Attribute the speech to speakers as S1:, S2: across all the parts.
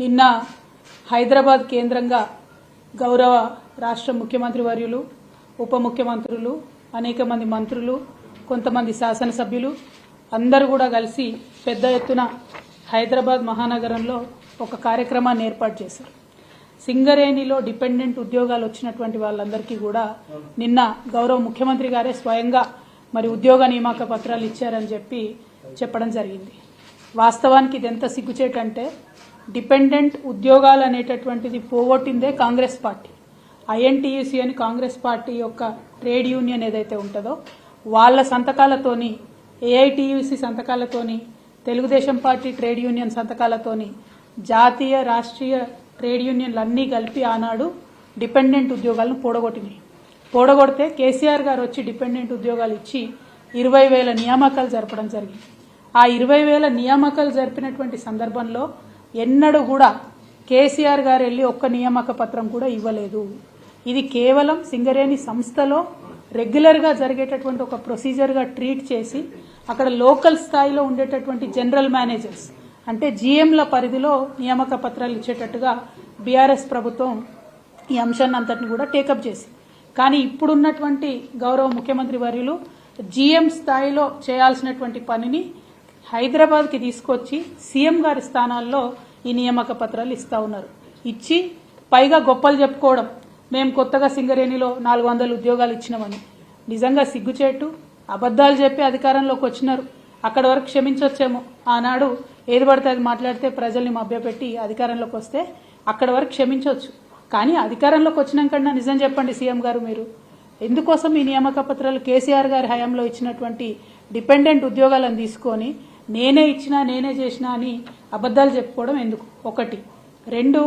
S1: నిన్న హైదరాబాద్ కేంద్రంగా గౌరవ రాష్ట్ర ముఖ్యమంత్రి వర్యులు, ఉప ముఖ్యమంత్రులు, అనేక మంది మంత్రులు, కొంతమంది శాసనసభ్యులు అందరూ కూడా కలిసి పెద్ద ఎత్తున హైదరాబాద్ మహానగరంలో ఒక కార్యక్రమాన్ని ఏర్పాటు చేశారు. సింగరేణిలో డిపెండెంట్ ఉద్యోగాలు వచ్చినటువంటి వాళ్ళందరికీ కూడా నిన్న గౌరవ ముఖ్యమంత్రి గారే స్వయంగా మరి ఉద్యోగ నియామక పత్రాలు ఇచ్చారని చెప్పడం జరిగింది. వాస్తవానికి ఇది ఎంత సిగ్గుచేటంటే డిపెండెంట్ ఉద్యోగాలు అనేటటువంటిది పోగొట్టిందే కాంగ్రెస్ పార్టీ. ఐఎన్టీయూసీ అని కాంగ్రెస్ పార్టీ యొక్క ట్రేడ్ యూనియన్ ఏదైతే ఉంటుందో వాళ్ళ సంతకాలతోని, ఏఐటీయూసీ సంతకాలతోని, తెలుగుదేశం పార్టీ ట్రేడ్ యూనియన్ సంతకాలతోని జాతీయ రాష్ట్రీయ ట్రేడ్ యూనియన్లు అన్నీ కలిపి ఆనాడు డిపెండెంట్ ఉద్యోగాలను పోడగొడితే కేసీఆర్ గారు వచ్చి డిపెండెంట్ ఉద్యోగాలు ఇచ్చి 20,000 నియామకాలు జరపడం జరిగింది. ఆ 20,000 నియామకాలు జరిపినటువంటి సందర్భంలో ఎన్నడూ కూడా కేసీఆర్ గారు వెళ్ళి ఒక్క నియామక పత్రం కూడా ఇవ్వలేదు. ఇది కేవలం సింగరేణి సంస్థలో రెగ్యులర్గా జరిగేటటువంటి ఒక ప్రొసీజర్గా ట్రీట్ చేసి అక్కడ లోకల్ స్థాయిలో ఉండేటటువంటి జనరల్ మేనేజర్స్ అంటే జీఎంల పరిధిలో నియామక పత్రాలు ఇచ్చేటట్టుగా బీఆర్ఎస్ ప్రభుత్వం ఈ అంశాన్ని అంతటిని కూడా టేకప్ చేసి, కానీ ఇప్పుడున్నటువంటి గౌరవ ముఖ్యమంత్రి వర్యులు జీఎం స్థాయిలో చేయాల్సినటువంటి పనిని హైదరాబాద్కి తీసుకొచ్చి సీఎం గారి స్థానాల్లో ఈ నియామక పత్రాలు ఇస్తా ఉన్నారు. ఇచ్చి పైగా గొప్పలు చెప్పుకోవడం, మేము కొత్తగా సింగరేణిలో 400 ఉద్యోగాలు ఇచ్చినామని. నిజంగా సిగ్గుచేటు. అబద్దాలు చెప్పి అధికారంలోకి వచ్చినారు. అక్కడి వరకు క్షమించొచ్చేమో. ఆనాడు ఏది పడితే అది మాట్లాడితే ప్రజల్ని మభ్యపెట్టి అధికారంలోకి వస్తే అక్కడి వరకు క్షమించవచ్చు. కానీ అధికారంలోకి వచ్చినాకన్నా నిజం చెప్పండి సీఎం గారు, మీరు ఎందుకోసం ఈ నియామక పత్రాలు కేసీఆర్ గారి హయాంలో ఇచ్చినటువంటి డిపెండెంట్ ఉద్యోగాలను తీసుకొని నేనే ఇచ్చినా నేనే చేసినా అని అబద్దాలు చెప్పుకోవడం ఎందుకు? ఒకటి. రెండు,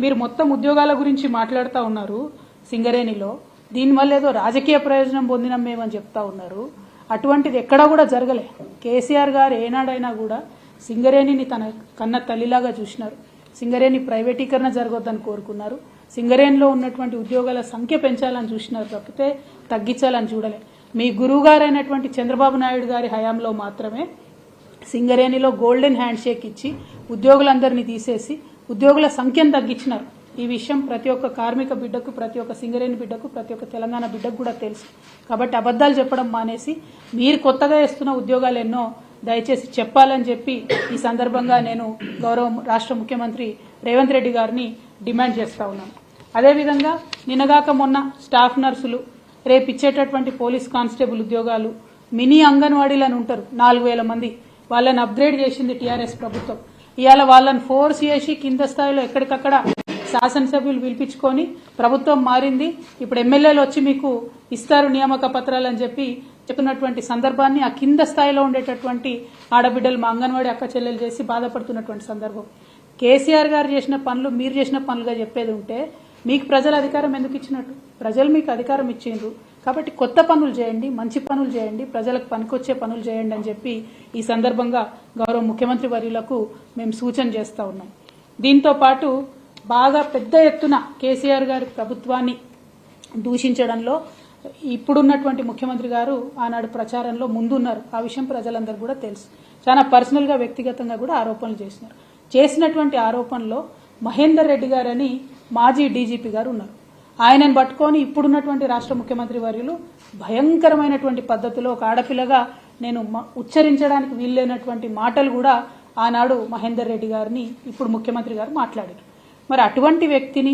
S1: మీరు మొత్తం ఉద్యోగాల గురించి మాట్లాడుతూ ఉన్నారు సింగరేణిలో, దీనివల్ల ఏదో రాజకీయ ప్రయోజనం పొందినాం మేమని చెప్తా ఉన్నారు. అటువంటిది ఎక్కడా కూడా జరగలే. కేసీఆర్ గారు ఏనాడైనా కూడా సింగరేణిని తన కన్న తల్లిలాగా చూసినారు. సింగరేణి ప్రైవేటీకరణ జరగొద్దని కోరుకున్నారు. సింగరేణిలో ఉన్నటువంటి ఉద్యోగాల సంఖ్య పెంచాలని చూసినారు తప్పితే తగ్గించాలని చూడలే. మీ గురువు గారైనటువంటి చంద్రబాబు నాయుడు గారి హయాంలో మాత్రమే సింగరేణిలో గోల్డెన్ హ్యాండ్ షేక్ ఇచ్చి ఉద్యోగులందరినీ తీసేసి ఉద్యోగుల సంఖ్యను తగ్గించినారు. ఈ విషయం ప్రతి ఒక్క కార్మిక బిడ్డకు, ప్రతి ఒక్క సింగరేణి బిడ్డకు, ప్రతి ఒక్క తెలంగాణ బిడ్డకు కూడా తెలుసు. కాబట్టి అబద్దాలు చెప్పడం మానేసి మీరు కొత్తగా ఇస్తున్న ఉద్యోగాలు ఎన్నో దయచేసి చెప్పాలని చెప్పి ఈ సందర్భంగా నేను గౌరవ రాష్ట్ర ముఖ్యమంత్రి రేవంత్ రెడ్డి గారిని డిమాండ్ చేస్తా ఉన్నాను. అదేవిధంగా నిన్నగాక మొన్న స్టాఫ్ నర్సులు, రేపు ఇచ్చేటటువంటి పోలీస్ కానిస్టేబుల్ ఉద్యోగాలు, మినీ అంగన్వాడీలను ఉంటారు 4,000 మంది, వాళ్ళని అప్గ్రేడ్ చేసింది టీఆర్ఎస్ ప్రభుత్వం. ఇవాళ వాళ్ళని ఫోర్స్ చేసి కింద స్థాయిలో ఎక్కడికక్కడ శాసనసభ్యులు పిలిపించుకొని ప్రభుత్వం మారింది, ఇప్పుడు ఎమ్మెల్యేలు వచ్చి మీకు ఇస్తారు నియామక పత్రాలు అని చెప్పి చెప్తున్నటువంటి సందర్భాన్ని ఆ కింద స్థాయిలో ఉండేటటువంటి ఆడబిడ్డలు, మా అంగన్వాడీ అక్క చెల్లెలు చేసి బాధపడుతున్నటువంటి సందర్భం. కేసీఆర్ గారు చేసిన పనులు మీరు చేసిన పనులుగా చెప్పేది ఉంటే మీకు ప్రజలు అధికారం ఎందుకు ఇచ్చినట్టు? ప్రజలు మీకు అధికారం ఇచ్చిండ్రు కాబట్టి కొత్త పనులు చేయండి, మంచి పనులు చేయండి, ప్రజలకు పనికొచ్చే పనులు చేయండి అని చెప్పి ఈ సందర్భంగా గౌరవ ముఖ్యమంత్రి వర్యులకు మేము సూచన చేస్తా ఉన్నాం. దీంతో పాటు బాగా పెద్ద ఎత్తున కేసీఆర్ గారి ప్రభుత్వాన్ని దూషించడంలో ఇప్పుడున్నటువంటి ముఖ్యమంత్రి గారు ఆనాడు ప్రచారంలో ముందున్నారు. ఆ విషయం ప్రజలందరూ కూడా తెలుసు. చాలా పర్సనల్గా, వ్యక్తిగతంగా కూడా ఆరోపణలు చేసినారు. చేసినటువంటి ఆరోపణలో మహేందర్ రెడ్డి గారని మాజీ డీజీపీ గారు ఉన్నారు. ఆయనను పట్టుకొని ఇప్పుడున్నటువంటి రాష్ట్ర ముఖ్యమంత్రి వర్యులు భయంకరమైనటువంటి పద్ధతిలో ఒక ఆడపిల్లగా నేను ఉచ్చరించడానికి వీల్లేనటువంటి మాటలు కూడా ఆనాడు మహేందర్ రెడ్డి గారిని ఇప్పుడు ముఖ్యమంత్రి గారు మాట్లాడారు. మరి అటువంటి వ్యక్తిని,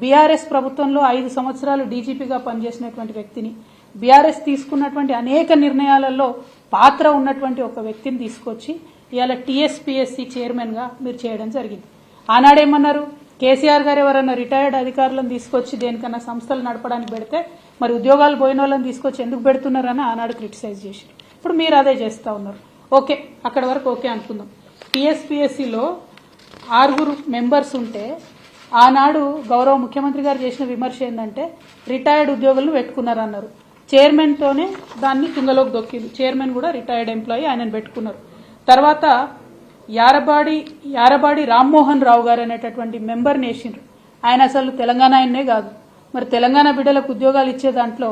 S1: బీఆర్ఎస్ ప్రభుత్వంలో 5 సంవత్సరాలు డీజీపీగా పనిచేసినటువంటి వ్యక్తిని, బీఆర్ఎస్ తీసుకున్నటువంటి అనేక నిర్ణయాలలో పాత్ర ఉన్నటువంటి ఒక వ్యక్తిని తీసుకొచ్చి ఇవాళ టీఎస్పీఎస్సీ చైర్మన్గా మీరు చేయడం జరిగింది. ఆనాడేమన్నారు? కేసీఆర్ గారు ఎవరన్నా రిటైర్డ్ అధికారులను తీసుకొచ్చి దేనికన్నా సంస్థలు నడపడానికి పెడితే మరి ఉద్యోగాలు పోయిన వాళ్ళని తీసుకొచ్చి ఎందుకు పెడుతున్నారని ఆనాడు క్రిటిసైజ్ చేశారు. ఇప్పుడు మీరు అదే చేస్తూ ఉన్నారు. ఓకే, అక్కడ వరకు ఓకే అనుకుందాం. టీఎస్పీఎస్సీలో 6 మెంబర్స్ ఉంటే ఆనాడు గౌరవ ముఖ్యమంత్రి గారు చేసిన విమర్శ ఏంటంటే రిటైర్డ్ ఉద్యోగులను పెట్టుకున్నారన్నారు. చైర్మన్తోనే దాన్ని తుంగలోకి దొక్కింది. చైర్మన్ కూడా రిటైర్డ్ ఎంప్లాయీ, ఆయనను పెట్టుకున్నారు. తర్వాత యారబాడి రామ్మోహన్ రావు గారు అనేటటువంటి మెంబర్ని వేసిండ్రు. ఆయన అసలు తెలంగాణ ఆయన్నే కాదు. మరి తెలంగాణ బిడ్డలకు ఉద్యోగాలు ఇచ్చే దాంట్లో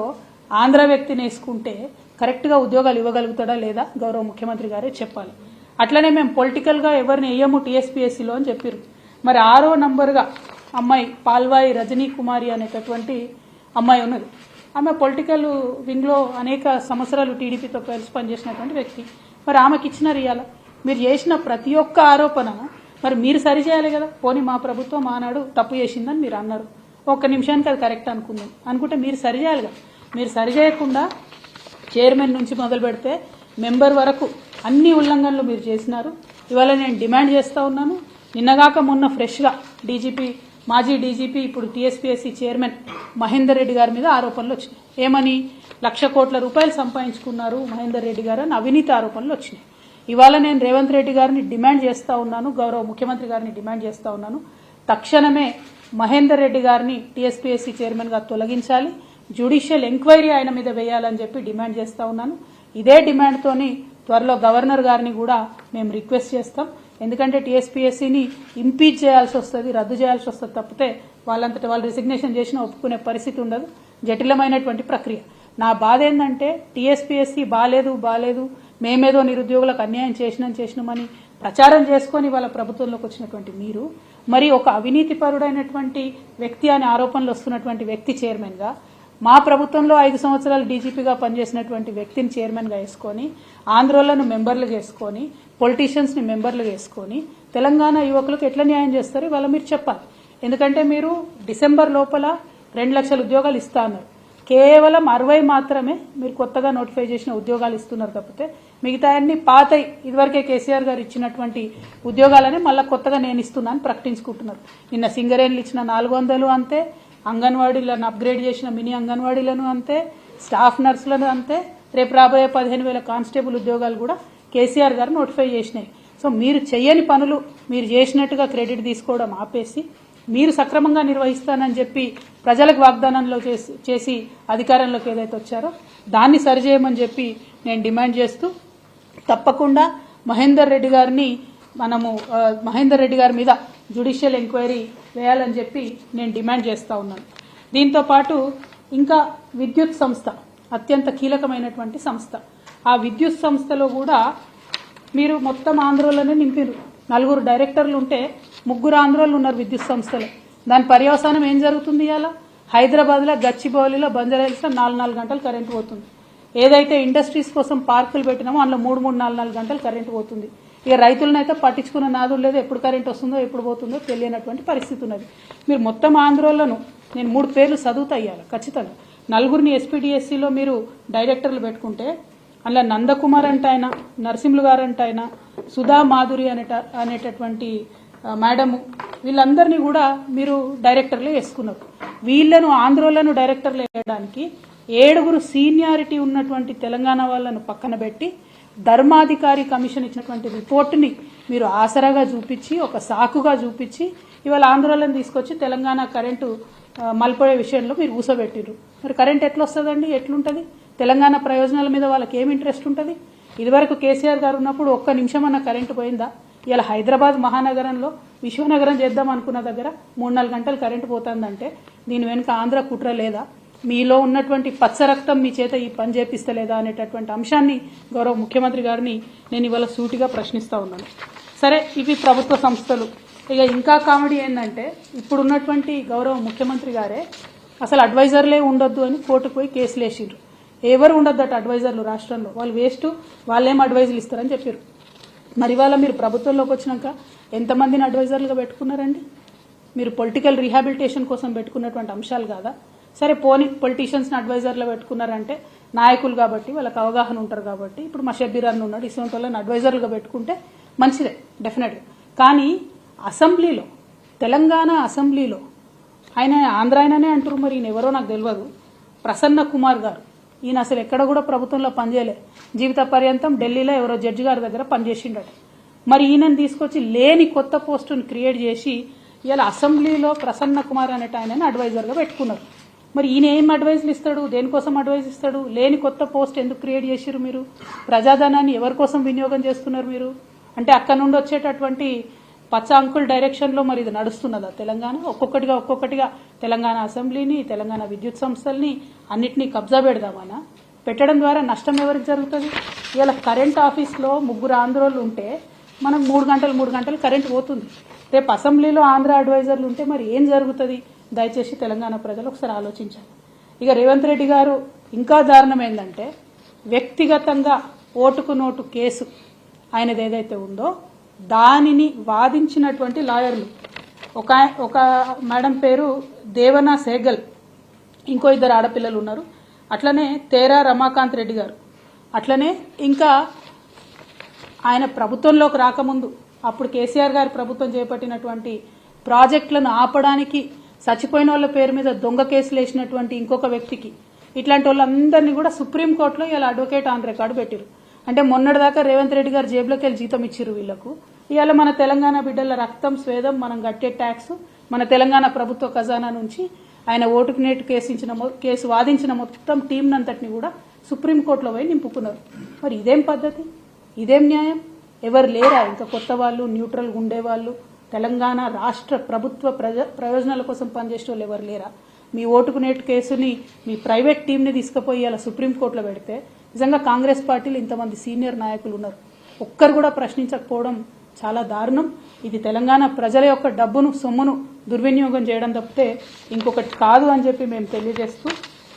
S1: ఆంధ్ర వ్యక్తిని వేసుకుంటే కరెక్ట్గా ఉద్యోగాలు ఇవ్వగలుగుతాడా లేదా గౌరవ ముఖ్యమంత్రి గారే చెప్పాలి. అట్లనే మేము పొలిటికల్గా ఎవరిని వేయము టీఎస్పీఎస్సీలో అని చెప్పారు. మరి 6వ నంబర్గా అమ్మాయి పాల్వాయి రజనీ కుమారి అనేటటువంటి అమ్మాయి ఉన్నది. ఆమె పొలిటికల్ వింగ్లో అనేక సంవత్సరాలు టీడీపీతో కలిసి పనిచేసినటువంటి వ్యక్తి. మరి ఆమెకి ఇచ్చినారు ఇవాళ. మీరు చేసిన ప్రతి ఒక్క ఆరోపణ మరి మీరు సరిచేయాలి కదా. పోనీ మా ప్రభుత్వం ఆనాడు తప్పు చేసిందని మీరు అన్నారు, ఒక్క నిమిషానికి అది కరెక్ట్ అనుకుంటే మీరు సరిచేయాలి కదా. మీరు సరిచేయకుండా చైర్మన్ నుంచి మొదలు పెడితే మెంబర్ వరకు అన్ని ఉల్లంఘనలు మీరు చేసినారు. ఇవాళ నేను డిమాండ్ చేస్తూ ఉన్నాను. నిన్నగాక మొన్న ఫ్రెష్గా డీజీపీ, మాజీ డీజీపీ, ఇప్పుడు టీఎస్పీఎస్సీ చైర్మన్ మహేందర్ రెడ్డి గారి మీద ఆరోపణలు వచ్చినాయి. ఏమని? 1,00,00,000 కోట్ల రూపాయలు సంపాదించుకున్నారు మహేందర్ రెడ్డి గారు అని అవినీతి ఆరోపణలు వచ్చినాయి. ఇవాళ నేను రేవంత్ రెడ్డి గారిని డిమాండ్ చేస్తూ ఉన్నాను, గౌరవ ముఖ్యమంత్రి గారిని డిమాండ్ చేస్తూ ఉన్నాను, తక్షణమే మహేందర్ రెడ్డి గారిని టీఎస్పీఎస్సీ చైర్మన్గా తొలగించాలి, జ్యుడిషియల్ ఎంక్వైరీ ఆయన మీద వేయాలని చెప్పి డిమాండ్ చేస్తూ ఉన్నాను. ఇదే డిమాండ్తోని త్వరలో గవర్నర్ గారిని కూడా మేము రిక్వెస్ట్ చేస్తాం. ఎందుకంటే టీఎస్పీఎస్సీని ఇంపీచ్ చేయాల్సి వస్తుంది, రద్దు చేయాల్సి వస్తుంది తప్పితే వాళ్ళంతటి వాళ్ళు రిసిగ్నేషన్ చేసినా ఒప్పుకునే పరిస్థితి ఉండదు. జటిలమైనటువంటి ప్రక్రియ. నా బాధ ఏంటంటే టీఎస్పీఎస్సీ బాలేదు, మేమేదో నిరుద్యోగులకు అన్యాయం చేసినామని ప్రచారం చేసుకొని వాళ్ళ ప్రభుత్వంలోకి వచ్చినటువంటి మీరు మరి ఒక అవినీతిపరుడైనటువంటి వ్యక్తి అనే ఆరోపణలు వస్తున్నటువంటి వ్యక్తి చైర్మన్గా, మా ప్రభుత్వంలో 5 సంవత్సరాలు డీజీపీగా పనిచేసినటువంటి వ్యక్తిని చైర్మన్గా వేసుకొని, ఆంధ్రోళ్లను మెంబర్లుగా వేసుకొని, పొలిటీషియన్స్ని మెంబర్లుగా వేసుకొని తెలంగాణ యువకులకు ఎట్లా న్యాయం చేస్తారు ఇవాళ మీరు చెప్పాలి. ఎందుకంటే మీరు డిసెంబర్ లోపల 2 లక్షల ఉద్యోగాలు ఇస్తా అన్నారు. కేవలం 60 మాత్రమే మీరు కొత్తగా నోటిఫై చేసిన ఉద్యోగాలు ఇస్తున్నారు తప్పితే మిగతా అన్ని పాతై ఇదివరకే కేసీఆర్ గారు ఇచ్చినటువంటి ఉద్యోగాలనే మళ్ళీ కొత్తగా నేను ఇస్తున్నాను ప్రకటించుకుంటున్నారు. నిన్న సింగరేణులు ఇచ్చిన 400 అంతే, అంగన్వాడీలను అప్గ్రేడ్ చేసిన మినీ అంగన్వాడీలను అంతే, స్టాఫ్ నర్సులను అంతే, రేపు రాబోయే 15,000 కానిస్టేబుల్ ఉద్యోగాలు కూడా కేసీఆర్ గారు నోటిఫై చేసినాయి. సో మీరు చెయ్యని పనులు మీరు చేసినట్టుగా క్రెడిట్ తీసుకోవడం ఆపేసి మీరు సక్రమంగా నిర్వహిస్తానని చెప్పి ప్రజలకు వాగ్దానంలో చేసి అధికారంలోకి ఏదైతే వచ్చారో దాన్ని సరిచేయమని చెప్పి నేను డిమాండ్ చేస్తూ తప్పకుండా మహేందర్ రెడ్డి గారి మీద జ్యుడిషియల్ ఎంక్వైరీ వేయాలని చెప్పి నేను డిమాండ్ చేస్తూ ఉన్నాను. దీంతో పాటు ఇంకా విద్యుత్ సంస్థ అత్యంత కీలకమైనటువంటి సంస్థ. ఆ విద్యుత్ సంస్థలో కూడా మీరు మొత్తం ఆంధ్రోలోనే నింపారు. 4 డైరెక్టర్లు ఉంటే 3 ఆంధ్రోలు ఉన్నారు విద్యుత్ సంస్థలో. దాని పర్యవసానం ఏం జరుగుతుంది? ఇవాళ హైదరాబాద్లో గచ్చిబౌలిలో బంజారాహిల్స్లో 4 గంటలు కరెంటు పోతుంది. ఏదైతే ఇండస్ట్రీస్ కోసం పార్కులు పెట్టినామో అందులో 3 గంటలు కరెంటు పోతుంది. ఇక రైతులనైతే పట్టించుకున్న నాదులు లేదు, ఎప్పుడు కరెంట్ వస్తుందో ఎప్పుడు పోతుందో తెలియనటువంటి పరిస్థితి ఉన్నది. మీరు మొత్తం ఆంధ్రోలను నేను 3 పేర్లు చదువుతా ఇవ్వాలి ఖచ్చితంగా. 4 ఎస్పీడీఎస్సీలో మీరు డైరెక్టర్లు పెట్టుకుంటే అందులో నందకుమార్ అంటే ఆయన, నరసింహులు గారు అంటే ఆయన, సుధా మాధురి అనేటటువంటి మేడము, వీళ్ళందరినీ కూడా మీరు డైరెక్టర్లు వేసుకున్నారు. వీళ్లను ఆంధ్రోలను డైరెక్టర్లు వేయడానికి 7 సీనియారిటీ ఉన్నటువంటి తెలంగాణ వాళ్ళను పక్కన పెట్టి ధర్మాధికారి కమిషన్ ఇచ్చినటువంటి రిపోర్టుని మీరు ఆసరాగా చూపించి ఒక సాకుగా చూపించి ఇవాళ ఆంధ్రోలను తీసుకొచ్చి తెలంగాణ కరెంటు మలిపోయే విషయంలో మీరు ఊసబెట్టిరు. మరి కరెంట్ ఎట్లా వస్తుందండి? ఎట్లుంటుంది? తెలంగాణ ప్రయోజనాల మీద వాళ్ళకి ఏం ఇంట్రెస్ట్ ఉంటుంది? ఇదివరకు కేసీఆర్ గారు ఉన్నప్పుడు ఒక్క నిమిషం అన్న కరెంటు పోయిందా? ఇలా హైదరాబాద్ మహానగరంలో విశ్వనగరం చేద్దాం అనుకున్న దగ్గర 3-4 గంటలు కరెంటు పోతుందంటే దీని వెనుక ఆంధ్ర కుట్ర లేదా? మీలో ఉన్నటువంటి పచ్చ రక్తం మీ చేత ఈ పని చేపిస్తలేదా అనేటటువంటి అంశాన్ని గౌరవ ముఖ్యమంత్రి గారిని నేను ఇవాళ సూటిగా ప్రశ్నిస్తా ఉన్నాను. సరే, ఇవి ప్రభుత్వ సంస్థలు. ఇక ఇంకా కామెడీ ఏంటంటే ఇప్పుడున్నటువంటి గౌరవ ముఖ్యమంత్రి గారే అసలు అడ్వైజర్లే ఉండొద్దు అని కోర్టుకు పోయి కేసులు వేసిండ్రు. ఎవరు ఉండొద్దట అడ్వైజర్లు రాష్ట్రంలో, వాళ్ళు వేస్ట్, వాళ్ళేం అడ్వైజులు ఇస్తారని చెప్పారు. మరి ఇవాళ మీరు ప్రభుత్వంలోకి వచ్చినాక ఎంతమందిని అడ్వైజర్లుగా పెట్టుకున్నారండి? మీరు పొలిటికల్ రీహాబిలిటేషన్ కోసం పెట్టుకున్నటువంటి అంశాలు కాదా? సరే పోనీ పొలిటీషియన్స్ని అడ్వైజర్లో పెట్టుకున్నారంటే నాయకులు కాబట్టి వాళ్ళకి అవగాహన ఉంటారు కాబట్టి, ఇప్పుడు మా షబ్బీర్ అన్న ఉన్నాడు, ఇటువంటి వాళ్ళని అడ్వైజర్లుగా పెట్టుకుంటే మంచిదే డెఫినెట్గా. కానీ అసెంబ్లీలో, తెలంగాణ అసెంబ్లీలో ఆయన ఆంధ్ర ఆయననే అంటారు, మరి ఈయన ఎవరో నాకు తెలియదు, ప్రసన్న కుమార్ గారు, ఈయన అసలు ఎక్కడ కూడా ప్రభుత్వంలో పనిచేయలే, జీవిత పర్యంతం ఢిల్లీలో ఎవరో జడ్జి గారి దగ్గర పనిచేసిండట. మరి ఈయనను తీసుకొచ్చి లేని కొత్త పోస్టును క్రియేట్ చేసి ఇలా అసెంబ్లీలో ప్రసన్న కుమార్ అనేట ఆయనని అడ్వైజర్గా పెట్టుకున్నారు. మరి ఈయన ఏం అడ్వైజులు ఇస్తాడు? దేనికోసం అడ్వైజ్ ఇస్తాడు? లేని కొత్త పోస్ట్ ఎందుకు క్రియేట్ చేసిరు? మీరు ప్రజాధనాన్ని ఎవరి కోసం వినియోగం చేస్తున్నారు మీరు? అంటే అక్కడ నుండి వచ్చేటటువంటి పచ్చ అంకుల్ డైరెక్షన్లో మరి ఇది నడుస్తున్నదా తెలంగాణ? ఒక్కొక్కటిగా తెలంగాణ అసెంబ్లీని, తెలంగాణ విద్యుత్ సంస్థల్ని అన్నిటినీ కబ్జా పెడదామనా? పెట్టడం ద్వారా నష్టం ఎవరికి జరుగుతుంది? ఇలా కరెంట్ ఆఫీస్లో 3 ఆంధ్రోళ్ళు ఉంటే మనకు 3 గంటలు కరెంట్ పోతుంది. రేపు అసెంబ్లీలో ఆంధ్ర అడ్వైజర్లు ఉంటే మరి ఏం జరుగుతుంది? దయచేసి తెలంగాణ ప్రజలు ఒకసారి ఆలోచించాలి. ఇక రేవంత్ రెడ్డి గారు ఇంకా దారుణం ఏంటంటే వ్యక్తిగతంగా ఓటుకు నోటు కేసు ఆయనది ఏదైతే ఉందో దానిని వాదించినటువంటి లాయర్లు ఒక మేడం పేరు దేవనా సేగల్, ఇంకో 2 ఆడపిల్లలు ఉన్నారు, అట్లనే తేరా రమాకాంత్ రెడ్డి గారు, అట్లనే ఇంకా ఆయన ప్రభుత్వంలోకి రాకముందు అప్పుడు కేసీఆర్ గారి ప్రభుత్వం చేపట్టినటువంటి ప్రాజెక్టులను ఆపడానికి చచ్చిపోయిన వాళ్ళ పేరు మీద దొంగ కేసులు వేసినటువంటి ఇంకొక వ్యక్తికి, ఇట్లాంటి వాళ్ళందరినీ కూడా సుప్రీంకోర్టులో ఇలా అడ్వకేట్ ఆన్ రికార్డు పెట్టారు. అంటే మొన్నటిదాకా రేవంత్ రెడ్డి గారు జేబులోకి వెళ్ళి జీతం ఇచ్చిరు వీళ్లకు. ఇవాళ మన తెలంగాణ బిడ్డల రక్తం స్వేదం మనం కట్టే ట్యాక్స్ మన తెలంగాణ ప్రభుత్వ ఖజానా నుంచి ఆయన ఓటుకు నేటు కేసు వాదించిన మొత్తం టీం అంతటిని కూడా సుప్రీంకోర్టులో పోయి నింపుకున్నారు. మరి ఇదేం పద్ధతి? ఇదేం న్యాయం? ఎవరు లేరా ఇంకా కొత్త వాళ్ళు, న్యూట్రల్గా ఉండేవాళ్ళు, తెలంగాణ రాష్ట్ర ప్రభుత్వ ప్రయోజనాల కోసం పనిచేసే వాళ్ళు ఎవరు లేరా? మీ ఓటుకు నేటు కేసుని మీ ప్రైవేట్ టీంని తీసుకుపోయి అలా సుప్రీంకోర్టులో పెడితే నిజంగా కాంగ్రెస్ పార్టీలో ఇంతమంది సీనియర్ నాయకులు ఉన్నారు, ఒక్కరు కూడా ప్రశ్నించకపోవడం చాలా దారుణం. ఇది తెలంగాణ ప్రజల యొక్క డబ్బును సొమ్మును దుర్వినియోగం చేయడం తప్పితే ఇంకొకటి కాదు అని చెప్పి మేము తెలియజేస్తూ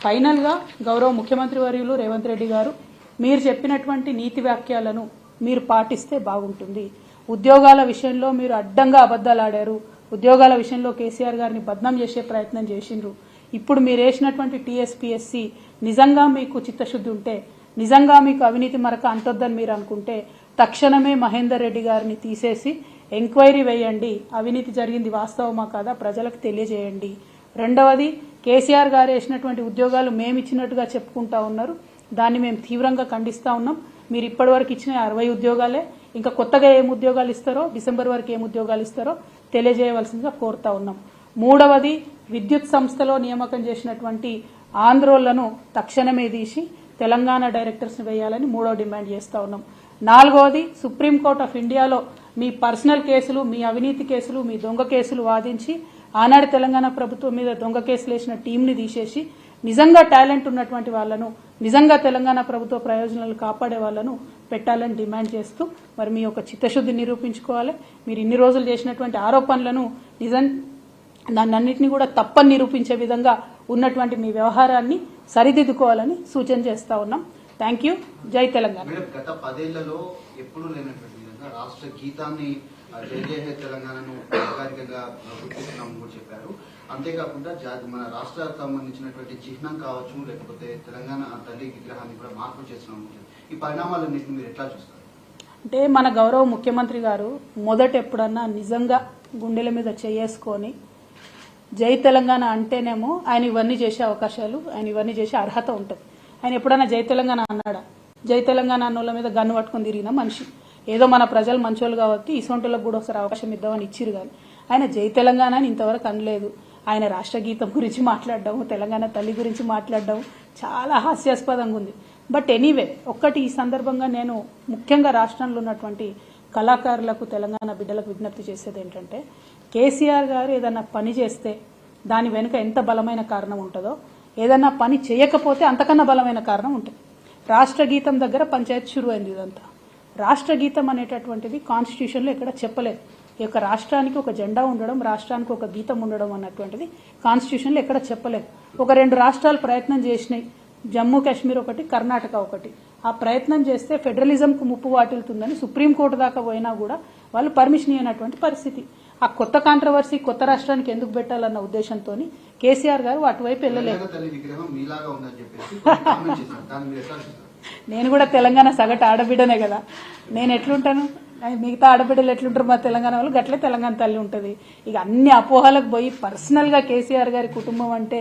S1: ఫైనల్గా గౌరవ ముఖ్యమంత్రి వర్యులు రేవంత్ రెడ్డి గారు మీరు చెప్పినటువంటి నీతి వాక్యాలను మీరు పాటిస్తే బాగుంటుంది. ఉద్యోగాల విషయంలో మీరు అడ్డంగా అబద్దాలు ఆడారు. ఉద్యోగాల విషయంలో కేసీఆర్ గారిని బద్నాం చేసే ప్రయత్నం చేసిండ్రు. ఇప్పుడు మీరు వేసినటువంటి టీఎస్పీఎస్సీ నిజంగా మీకు చిత్తశుద్ధి ఉంటే, నిజంగా మీకు అవినీతి మరక అంటొద్దని మీరు అనుకుంటే తక్షణమే మహేందర్ రెడ్డి గారిని తీసేసి ఎంక్వైరీ వేయండి. అవినీతి జరిగింది వాస్తవమా కాదా ప్రజలకు తెలియజేయండి. రెండవది, కేసీఆర్ గారు వేసినటువంటి ఉద్యోగాలు మేము ఇచ్చినట్టుగా చెప్పుకుంటా ఉన్నారు, దాన్ని మేము తీవ్రంగా ఖండిస్తా ఉన్నాం. మీరు ఇప్పటివరకు ఇచ్చిన 60 ఉద్యోగాలే, ఇంకా కొత్తగా ఏం ఉద్యోగాలు ఇస్తారో, డిసెంబర్ వరకు ఏం ఉద్యోగాలు ఇస్తారో తెలియజేయవలసిందిగా కోరుతా ఉన్నాం. మూడవది, విద్యుత్ సంస్థలో నియామకం చేసినటువంటి ఆంధ్రోళ్లను తక్షణమే తీసి తెలంగాణ డైరెక్టర్స్ వేయాలని మూడవ డిమాండ్ చేస్తా ఉన్నాం. నాలుగవది, సుప్రీంకోర్టు ఆఫ్ ఇండియాలో మీ పర్సనల్ కేసులు, మీ అవినీతి కేసులు, మీ దొంగ కేసులు వాదించి ఆనాడు తెలంగాణ ప్రభుత్వం మీద దొంగ కేసులు వేసిన టీంని తీసేసి నిజంగా టాలెంట్ ఉన్నటువంటి వాళ్లను, నిజంగా తెలంగాణ ప్రభుత్వ ప్రయోజనాలు కాపాడే వాళ్లను పెట్టాలని డిమాండ్ చేస్తూ మరి మీ యొక్క చిత్తశుద్ధి నిరూపించుకోవాలి. మీరు ఇన్ని రోజులు చేసినటువంటి ఆరోపణలను దాన్నన్నింటినీ కూడా తప్పని నిరూపించే విధంగా ఉన్నటువంటి మీ వ్యవహారాన్ని సరిదిద్దుకోవాలని సూచన చేస్తా ఉన్నాం. Thank you. జై తెలంగాణ.
S2: గత 10 ఏళ్లలో ఎప్పుడూ లేనటువంటి విధంగా రాష్ట్ర గీతాన్ని జై జై హే తెలంగాణను అధికారికంగా గుర్తిస్తున్నామని కూడా చెప్పారు. అంతేకాకుండా మన రాష్ట్రానికి సంబంధించినటువంటి చిహ్నం కావచ్చు, లేకపోతే తెలంగాణ తల్లి విగ్రహాన్ని కూడా మార్పు చేస్తున్నాం. ఈ పరిణామాలన్నింటినీ మీరు ఎట్లా చూస్తారు?
S1: అంటే మన గౌరవ ముఖ్యమంత్రి గారు మొదట ఎప్పుడన్నా నిజంగా గుండెల మీద చేసుకొని జై తెలంగాణ అంటేనేమో ఆయన ఇవన్నీ చేసే అవకాశాలు, ఆయన ఇవన్నీ చేసే అర్హత ఉంటుంది. ఆయన ఎప్పుడన్నా జై తెలంగాణ అన్నాడా? జై తెలంగాణ అన్నోళ్ళ మీద గన్ను పట్టుకుని తిరిగిన మనిషి. ఏదో మన ప్రజలు మంచోళ్ళు కాబట్టి ఇసొంటోళ్ళకు కూడా ఒకసారి అవకాశం ఇద్దామని ఇచ్చిరు కానీ ఆయన జై తెలంగాణ అని ఇంతవరకు అనలేదు. ఆయన రాష్ట్ర గీతం గురించి మాట్లాడడం, తెలంగాణ తల్లి గురించి మాట్లాడడం చాలా హాస్యాస్పదంగా ఉంది. బట్ ఎనీవే, ఒక్కటి ఈ సందర్భంగా నేను ముఖ్యంగా రాష్ట్రంలో ఉన్నటువంటి కళాకారులకు, తెలంగాణ బిడ్డలకు విజ్ఞప్తి చేసేది ఏంటంటే, కేసీఆర్ గారు ఏదన్నా పని చేస్తే దాని వెనుక ఎంత బలమైన కారణం ఉంటుందో, ఏదన్నా పని చేయకపోతే అంతకన్నా బలమైన కారణం ఉంటుంది. రాష్ట్ర గీతం దగ్గర పంచాయతీ షురు అయింది. ఇదంతా రాష్ట్ర గీతం అనేటటువంటిది కాన్స్టిట్యూషన్లో ఎక్కడ చెప్పలేదు. ఈ యొక్క రాష్ట్రానికి ఒక జెండా ఉండడం, రాష్ట్రానికి ఒక గీతం ఉండడం అన్నటువంటిది కాన్స్టిట్యూషన్లో ఎక్కడ చెప్పలేదు. ఒక 2 రాష్ట్రాలు ప్రయత్నం చేసినాయి, జమ్మూ కాశ్మీర్ ఒకటి, కర్ణాటక ఒకటి. ఆ ప్రయత్నం చేస్తే ఫెడరలిజంకు ముప్పు వాటిల్తుందని సుప్రీంకోర్టు దాకా పోయినా కూడా వాళ్ళు పర్మిషన్ ఇవ్వనటువంటి పరిస్థితి. ఆ కొత్త కాంట్రవర్సీ కొత్త రాష్ట్రానికి ఎందుకు పెట్టాలన్న ఉద్దేశంతో కేసీఆర్ గారు అటువైపు వెళ్ళలేదు. నేను కూడా తెలంగాణ సగటు ఆడబిడ్డనే కదా, నేను ఎట్లుంటాను, మిగతా ఆడబిడ్డలు ఎట్లుంటారు మా తెలంగాణ వాళ్ళు, గట్లే తెలంగాణ తల్లి ఉంటుంది. ఇక అన్ని అపోహలకు పోయి పర్సనల్గా కేసీఆర్ గారి కుటుంబం అంటే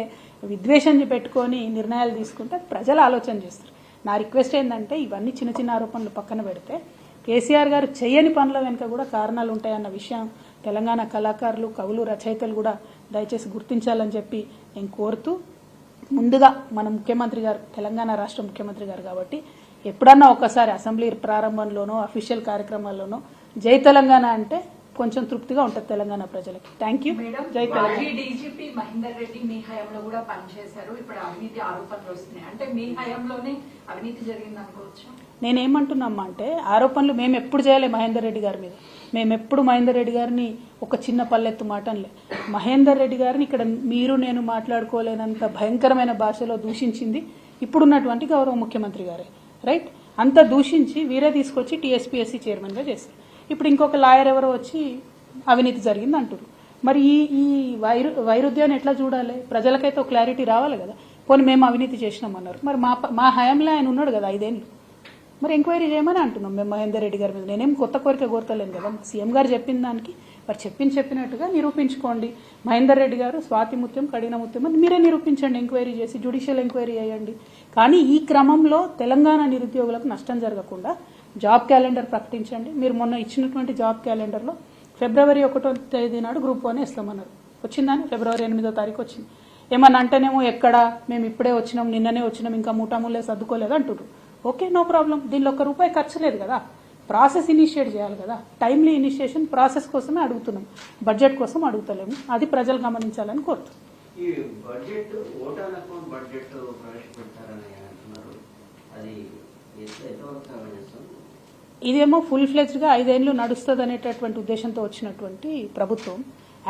S1: విద్వేషం పెట్టుకొని నిర్ణయాలు తీసుకుంటే ప్రజలు ఆలోచన చేస్తారు. నా రిక్వెస్ట్ ఏంటంటే ఇవన్నీ చిన్న చిన్న ఆరోపణలు పక్కన పెడితే కేసీఆర్ గారు చేయని పనుల వెనుక కూడా కారణాలు ఉంటాయన్న విషయం తెలంగాణ కళాకారులు, కవులు, రచయితలు కూడా దయచేసి గుర్తించాలని చెప్పి నేను కోరుతూ, ముందుగా మన ముఖ్యమంత్రి గారు తెలంగాణ రాష్ట్ర ముఖ్యమంత్రి గారు కాబట్టి ఎప్పుడన్నా ఒకసారి అసెంబ్లీ ప్రారంభంలోనో అఫీషియల్ కార్యక్రమాల్లోనో జై తెలంగాణ అంటే కొంచెం తృప్తిగా ఉంటుంది తెలంగాణ ప్రజలకి. Thank you.
S3: మేడం,
S1: జై తెలంగాణ.
S3: మాజీ డీజీపీ మహేందర్ రెడ్డి మీ హయాంలో కూడా పనిచేశారు. ఇప్పుడు అవినీతి ఆరోపణలు వస్తున్నాయి. అంటే మీ హయాంలోనే అవినీతి జరిగింది అనుకోవచ్చు.
S1: నేనేమంటున్నామ్మా అంటే ఆరోపణలు మేము ఎప్పుడు చేయలే మహేందర్ రెడ్డి గారి మీద. మేము ఎప్పుడు మహేందర్ రెడ్డి గారిని ఒక చిన్న పల్లెత్తు మాటలే. మహేందర్ రెడ్డి గారిని ఇక్కడ మీరు నేను మాట్లాడుకోలేనంత భయంకరమైన భాషలో దూషించింది ఇప్పుడున్నటువంటి గౌరవ ముఖ్యమంత్రి గారే. రైట్, అంత దూషించి వీరే తీసుకొచ్చి టీఎస్పీఎస్సీ చైర్మన్గా చేశారు. ఇప్పుడు ఇంకొక లాయర్ ఎవరో వచ్చి అవినీతి జరిగింది అంటారు. మరి ఈ వైరుధ్యాన్ని ఎట్లా చూడాలి? ప్రజలకైతే ఒక క్లారిటీ రావాలి కదా. పోనీ మేము అవినీతి చేసినామన్నారు, మరి మా హయాంలో ఆయన ఉన్నాడు కదా 5 ఏళ్ళు. మరి ఎంక్వైరీ చేయమని అంటున్నాం మేము మహేందర్ రెడ్డి గారి మీద. నేనేం కొత్త కోరిక కోరతలేను కదా. సీఎం గారు చెప్పిన దానికి మరి చెప్పినట్టుగా నిరూపించుకోండి. మహేందర్ రెడ్డి గారు స్వాతి ముత్యం కడిన ముత్యం అని మీరే నిరూపించండి, ఎంక్వైరీ చేసి జ్యుడిషియల్ ఎంక్వైరీ చేయండి. కానీ ఈ క్రమంలో తెలంగాణ నిరుద్యోగులకు నష్టం జరగకుండా జాబ్ క్యాలెండర్ ప్రకటించండి. మీరు మొన్న ఇచ్చినటువంటి జాబ్ క్యాలెండర్లో ఫిబ్రవరి 1వ తేదీ నాడు గ్రూప్ 1 ఇస్తామన్నారు. వచ్చిందని ఫిబ్రవరి 8వ తారీఖు వచ్చింది. ఏమన్నా అంటేనేమో ఎక్కడ మేము ఇప్పుడే వచ్చినాం, నిన్ననే వచ్చినాం, ఇంకా మూటాముల్లే సర్దుకోలేదు అంటున్నారు. Okay, no problem. దీనిలో ₹1 ఖర్చు లేదు కదా. ప్రాసెస్ ఇనిషియేట్ చేయాలి కదా. టైమ్లీ ఇనిషియేషన్ ప్రాసెస్ కోసమే అడుగుతున్నాం, బడ్జెట్ కోసం అడుగుతలేము. అది ప్రజలు గమనించాలని కోరుతున్నాం.
S4: ఈ బడ్జెట్ ఓటాన్ అకౌంట్ బడ్జెట్ ప్రవేశపెడతారని అంటున్నారు. అది
S1: ఇదేమో ఫుల్ ఫ్లెజ్డ్గా 5 ఏళ్ళు నడుస్తుంది అనేటటువంటి ఉద్దేశంతో వచ్చినటువంటి ప్రభుత్వం.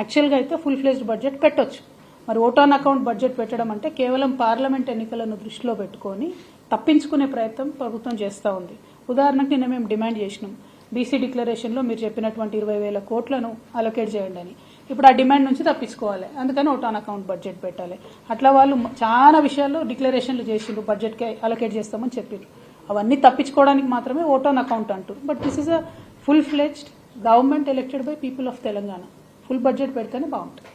S1: యాక్చువల్గా అయితే ఫుల్ ఫ్లెజ్డ్ బడ్జెట్ పెట్టొచ్చు. మరి ఓటాన్ అకౌంట్ బడ్జెట్ పెట్టడం అంటే కేవలం పార్లమెంట్ ఎన్నికలను దృష్టిలో పెట్టుకొని తప్పించుకునే ప్రయత్నం ప్రభుత్వం చేస్తూ ఉంది. ఉదాహరణకు నిన్న మేము డిమాండ్ చేసినాం, బీసీ డిక్లరేషన్లో మీరు చెప్పినటువంటి 20,000 కోట్లను అలొకేట్ చేయండి అని. ఇప్పుడు ఆ డిమాండ్ నుంచి తప్పించుకోవాలి, అందుకని ఓటాన్ అకౌంట్ బడ్జెట్ పెట్టాలి. అట్లా వాళ్ళు చాలా విషయాల్లో డిక్లరేషన్లు చేసిండ్రు, బడ్జెట్కి అలొకేట్ చేస్తామని చెప్పిండ్రు. అవన్నీ తప్పించుకోవడానికి మాత్రమే ఓటాన్ అకౌంట్ అంటారు. But this is a full fledged government elected by people of Telangana. Full budget పెడితేనే బాగుంటుంది.